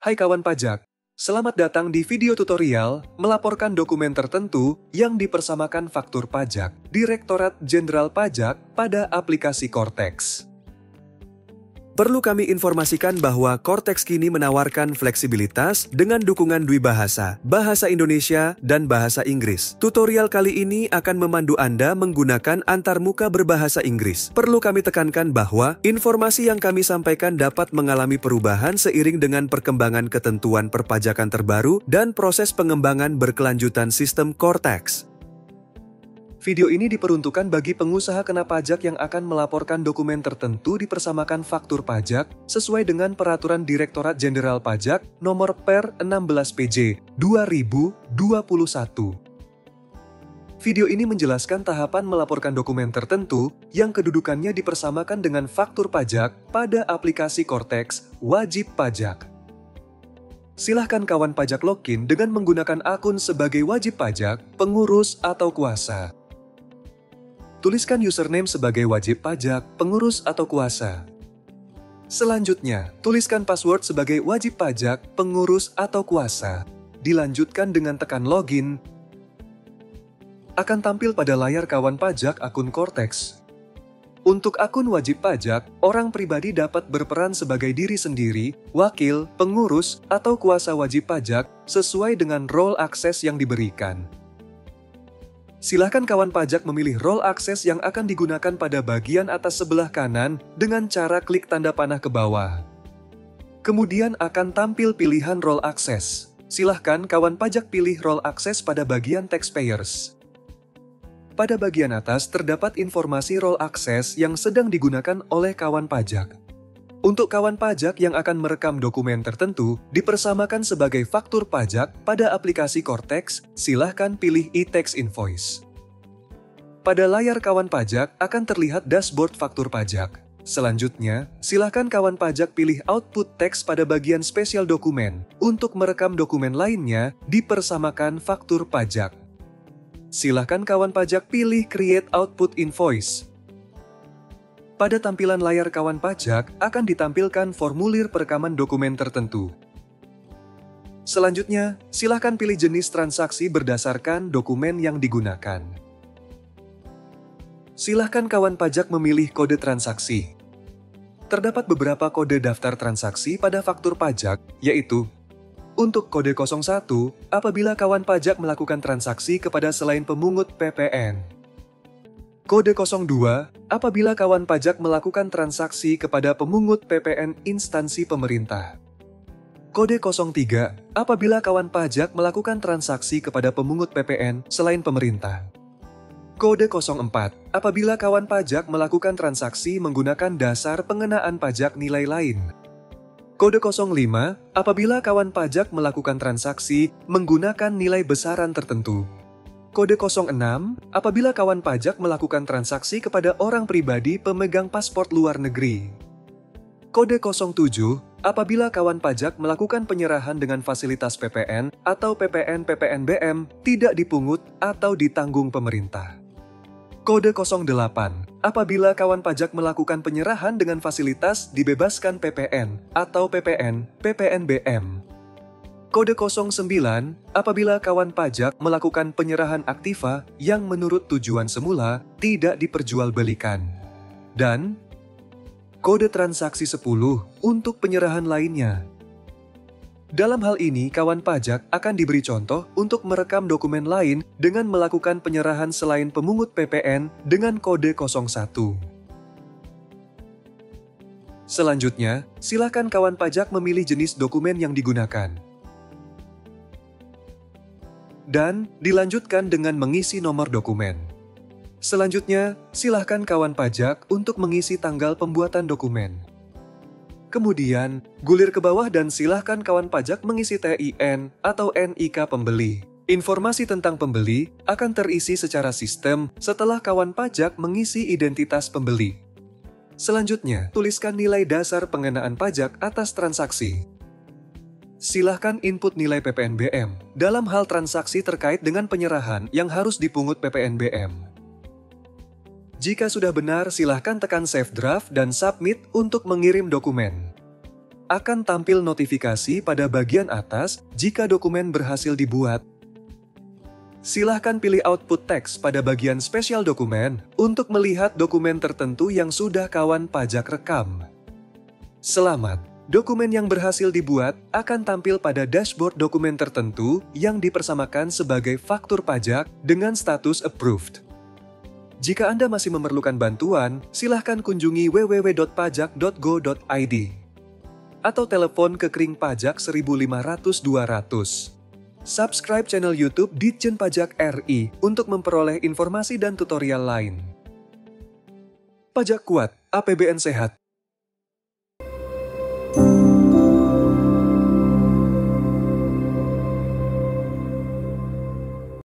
Hai kawan pajak, selamat datang di video tutorial melaporkan dokumen tertentu yang dipersamakan faktur pajak Direktorat Jenderal Pajak pada aplikasi Cortex. Perlu kami informasikan bahwa Cortex kini menawarkan fleksibilitas dengan dukungan dwibahasa, bahasa Indonesia, dan bahasa Inggris. Tutorial kali ini akan memandu Anda menggunakan antarmuka berbahasa Inggris. Perlu kami tekankan bahwa informasi yang kami sampaikan dapat mengalami perubahan seiring dengan perkembangan ketentuan perpajakan terbaru dan proses pengembangan berkelanjutan sistem Cortex. Video ini diperuntukkan bagi pengusaha kena pajak yang akan melaporkan dokumen tertentu dipersamakan faktur pajak sesuai dengan Peraturan Direktorat Jenderal Pajak Nomor Per 16 PJ 2021. Video ini menjelaskan tahapan melaporkan dokumen tertentu yang kedudukannya dipersamakan dengan faktur pajak pada aplikasi Cortex wajib pajak. Silahkan kawan pajak login dengan menggunakan akun sebagai wajib pajak, pengurus, atau kuasa. Tuliskan username sebagai wajib pajak, pengurus, atau kuasa. Selanjutnya, tuliskan password sebagai wajib pajak, pengurus, atau kuasa. Dilanjutkan dengan tekan login. Akan tampil pada layar kawan pajak akun Cortex. Untuk akun wajib pajak, orang pribadi dapat berperan sebagai diri sendiri, wakil, pengurus, atau kuasa wajib pajak sesuai dengan role akses yang diberikan. Silahkan kawan pajak memilih role akses yang akan digunakan pada bagian atas sebelah kanan dengan cara klik tanda panah ke bawah. Kemudian akan tampil pilihan role akses. Silahkan kawan pajak pilih role akses pada bagian taxpayers. Pada bagian atas terdapat informasi role akses yang sedang digunakan oleh kawan pajak. Untuk kawan pajak yang akan merekam dokumen tertentu, dipersamakan sebagai faktur pajak pada aplikasi Cortex, silahkan pilih e-tax invoice. Pada layar kawan pajak akan terlihat dashboard faktur pajak. Selanjutnya, silahkan kawan pajak pilih output text pada bagian spesial dokumen. Untuk merekam dokumen lainnya, dipersamakan faktur pajak. Silahkan kawan pajak pilih create output invoice. Pada tampilan layar kawan pajak akan ditampilkan formulir perekaman dokumen tertentu. Selanjutnya, silakan pilih jenis transaksi berdasarkan dokumen yang digunakan. Silahkan kawan pajak memilih kode transaksi. Terdapat beberapa kode daftar transaksi pada faktur pajak, yaitu untuk kode 01 apabila kawan pajak melakukan transaksi kepada selain pemungut PPN. Kode 02 apabila kawan pajak melakukan transaksi kepada pemungut PPN instansi pemerintah. Kode 03 apabila kawan pajak melakukan transaksi kepada pemungut PPN selain pemerintah. Kode 04 apabila kawan pajak melakukan transaksi menggunakan dasar pengenaan pajak nilai lain. Kode 05 apabila kawan pajak melakukan transaksi menggunakan nilai besaran tertentu. Kode 06 apabila kawan pajak melakukan transaksi kepada orang pribadi pemegang paspor luar negeri. Kode 07 apabila kawan pajak melakukan penyerahan dengan fasilitas PPN atau PPN-PPNBM tidak dipungut atau ditanggung pemerintah. Kode 08 apabila kawan pajak melakukan penyerahan dengan fasilitas dibebaskan PPN atau PPN-PPNBM. Kode 09 apabila kawan pajak melakukan penyerahan aktiva yang menurut tujuan semula tidak diperjualbelikan. Dan kode transaksi 10 untuk penyerahan lainnya. Dalam hal ini, kawan pajak akan diberi contoh untuk merekam dokumen lain dengan melakukan penyerahan selain pemungut PPN dengan kode 01. Selanjutnya, silakan kawan pajak memilih jenis dokumen yang digunakan. Dan dilanjutkan dengan mengisi nomor dokumen. Selanjutnya, silahkan kawan pajak untuk mengisi tanggal pembuatan dokumen. Kemudian, gulir ke bawah dan silahkan kawan pajak mengisi TIN atau NIK pembeli. Informasi tentang pembeli akan terisi secara sistem setelah kawan pajak mengisi identitas pembeli. Selanjutnya, tuliskan nilai dasar pengenaan pajak atas transaksi. Silahkan input nilai PPNBM dalam hal transaksi terkait dengan penyerahan yang harus dipungut PPNBM. Jika sudah benar, silahkan tekan Save Draft dan Submit untuk mengirim dokumen. akan tampil notifikasi pada bagian atas jika dokumen berhasil dibuat. Silahkan pilih output teks pada bagian spesial dokumen untuk melihat dokumen tertentu yang sudah kawan pajak rekam. Selamat! Dokumen yang berhasil dibuat akan tampil pada dashboard dokumen tertentu yang dipersamakan sebagai faktur pajak dengan status approved. Jika Anda masih memerlukan bantuan, silahkan kunjungi www.pajak.go.id atau telepon ke Kring Pajak 1500200. Subscribe channel YouTube Ditjen Pajak RI untuk memperoleh informasi dan tutorial lain. Pajak kuat, APBN sehat.